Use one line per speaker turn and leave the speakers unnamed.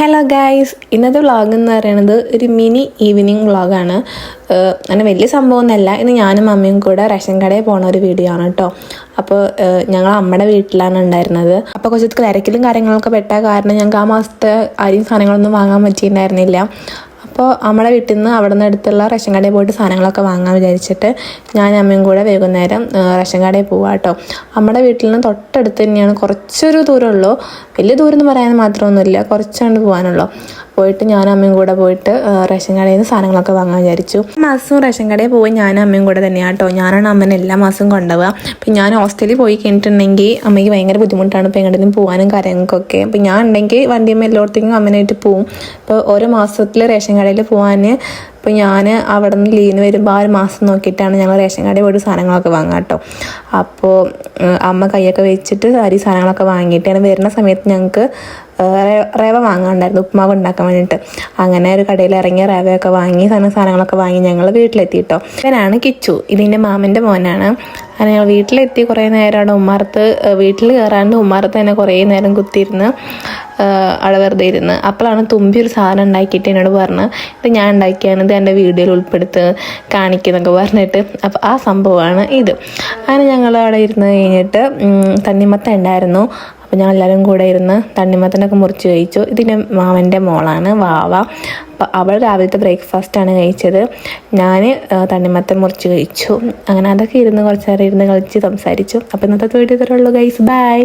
Hello guys, ഇന്നത്തെ vlog എന്ന് പറയുന്നത് ഒരു മിനി ഈവനിങ് വ്ളോഗാണ്. അങ്ങനെ വലിയ സംഭവമൊന്നുമല്ല. ഇന്ന് ഞാനും അമ്മയും കൂടെ റേഷൻ കടയിൽ പോണ ഒരു വീഡിയോ ആണ് കേട്ടോ. അപ്പോൾ ഞങ്ങൾ അമ്മയുടെ വീട്ടിലാണ് ഉണ്ടായിരുന്നത്. അപ്പോൾ കുറച്ച് തിരക്കിലും കാര്യങ്ങളൊക്കെ പെട്ട കാരണം ഞങ്ങൾക്ക് ആ മാസത്തെ അരിയും സാധനങ്ങളൊന്നും വാങ്ങാൻ പറ്റിയിട്ടുണ്ടായിരുന്നില്ല. അപ്പോൾ നമ്മുടെ വീട്ടിൽ നിന്ന് അവിടെ നിന്ന് അടുത്തുള്ള റേഷൻ കടയിൽ പോയിട്ട് സാധനങ്ങളൊക്കെ വാങ്ങാൻ വിചാരിച്ചിട്ട് ഞാനും അമ്മയും കൂടെ വൈകുന്നേരം റേഷൻ കടയിൽ പോവാം കേട്ടോ. നമ്മുടെ വീട്ടിൽ നിന്ന് തൊട്ടടുത്ത് തന്നെയാണ്, കുറച്ചൊരു ദൂരമുള്ളൂ. വലിയ ദൂരം എന്ന് പറയാൻ മാത്രമൊന്നുമില്ല, കുറച്ചാണ്ട് പോകാനുള്ളൂ. പോയിട്ട് ഞാനും അമ്മയും കൂടെ പോയിട്ട് റേഷൻ കടയിൽ നിന്ന് സാധനങ്ങളൊക്കെ വാങ്ങാൻ വിചാരിച്ചു. മാസവും റേഷൻ കടയിൽ പോയി ഞാനും അമ്മയും കൂടെ തന്നെയാണ് കേട്ടോ. ഞാനാണ് അമ്മേനെ എല്ലാ മാസവും കൊണ്ടുപോവുക. അപ്പം ഞാൻ ഹോസ്റ്റലിൽ പോയി കഴിഞ്ഞിട്ടുണ്ടെങ്കിൽ അമ്മയ്ക്ക് ഭയങ്കര ബുദ്ധിമുട്ടാണ് ഇപ്പോൾ എങ്ങോട്ടും പോകാനും കാര്യങ്ങൾക്കൊക്കെ. അപ്പം ഞാൻ ഉണ്ടെങ്കിൽ വണ്ടിയമ്മ എല്ലായിടത്തേക്കും അമ്മനായിട്ട് പോവും. ഇപ്പോൾ ഓരോ മാസത്തിൽ റേഷൻ കടയിൽ പോകാൻ അപ്പോൾ ഞാൻ അവിടെ നിന്ന് ലീവിന് വരുമ്പോൾ ആ ഒരു മാസം നോക്കിയിട്ടാണ് ഞങ്ങൾ റേഷൻ കടയിൽ പോയിട്ട് സാധനങ്ങളൊക്കെ വാങ്ങാം കേട്ടോ. അപ്പോൾ അമ്മ കൈയൊക്കെ വെച്ചിട്ട് അരി സാധനങ്ങളൊക്കെ വാങ്ങിയിട്ടാണ് വരുന്ന സമയത്ത് ഞങ്ങൾക്ക് റവ വാങ്ങാണ്ടായിരുന്നു, ഉപ്പുമാവ് ഉണ്ടാക്കാൻ വേണ്ടിയിട്ട്. അങ്ങനെ ഒരു കടയിൽ ഇറങ്ങി റവയൊക്കെ വാങ്ങി സാധനങ്ങളൊക്കെ വാങ്ങി ഞങ്ങൾ വീട്ടിലെത്തി കേട്ടോ. ഇവനാണ് കിച്ചു, ഇതിൻ്റെ മാമൻ്റെ മോനാണ്. അങ്ങനെ ഞങ്ങൾ വീട്ടിലെത്തി. കുറേ നേരം അവിടെ ഉമ്മാർത്ത് വീട്ടിൽ കയറാണ്ട് ഉമ്മാർത്ത് തന്നെ കുറേ നേരം കുത്തിയിരുന്ന് അവിടെ വെറുതെ ഇരുന്ന്. അപ്പോഴാണ് തുമ്പി ഒരു സാധനം ഉണ്ടാക്കിയിട്ട് എന്നോട് പറഞ്ഞ് ഇത് ഞാൻ ഉണ്ടാക്കിയാണ്, ഇത് എൻ്റെ വീഡിയോയിൽ ഉൾപ്പെടുത്ത് കാണിക്കുന്നൊക്കെ പറഞ്ഞിട്ട്. അപ്പോൾ ആ സംഭവമാണ് ഇത്. അങ്ങനെ ഞങ്ങൾ അവിടെ ഇരുന്ന് കഴിഞ്ഞിട്ട് തണ്ണിമത്തൻ ഉണ്ടായിരുന്നു. അപ്പോൾ ഞങ്ങൾ എല്ലാവരും കൂടെ ഇരുന്ന് തണ്ണിമത്തനൊക്കെ മുറിച്ച് കഴിച്ചു. ഇതിൻ്റെ മാമൻ്റെ മോളാണ് വാവ. അപ്പോൾ അവൾ രാവിലത്തെ ബ്രേക്ക്ഫാസ്റ്റാണ് കഴിച്ചത്. ഞാൻ തണ്ണിമത്തൻ മുറിച്ച് കഴിച്ചു. അങ്ങനെ അതൊക്കെ ഇരുന്ന് കുറച്ച് നേരം ഇരുന്ന് കളിച്ച് സംസാരിച്ചു. അപ്പോൾ ഇന്നത്തെ വീഡിയോ ഇത്രയുള്ളൂ ഗൈസ്. ബൈ.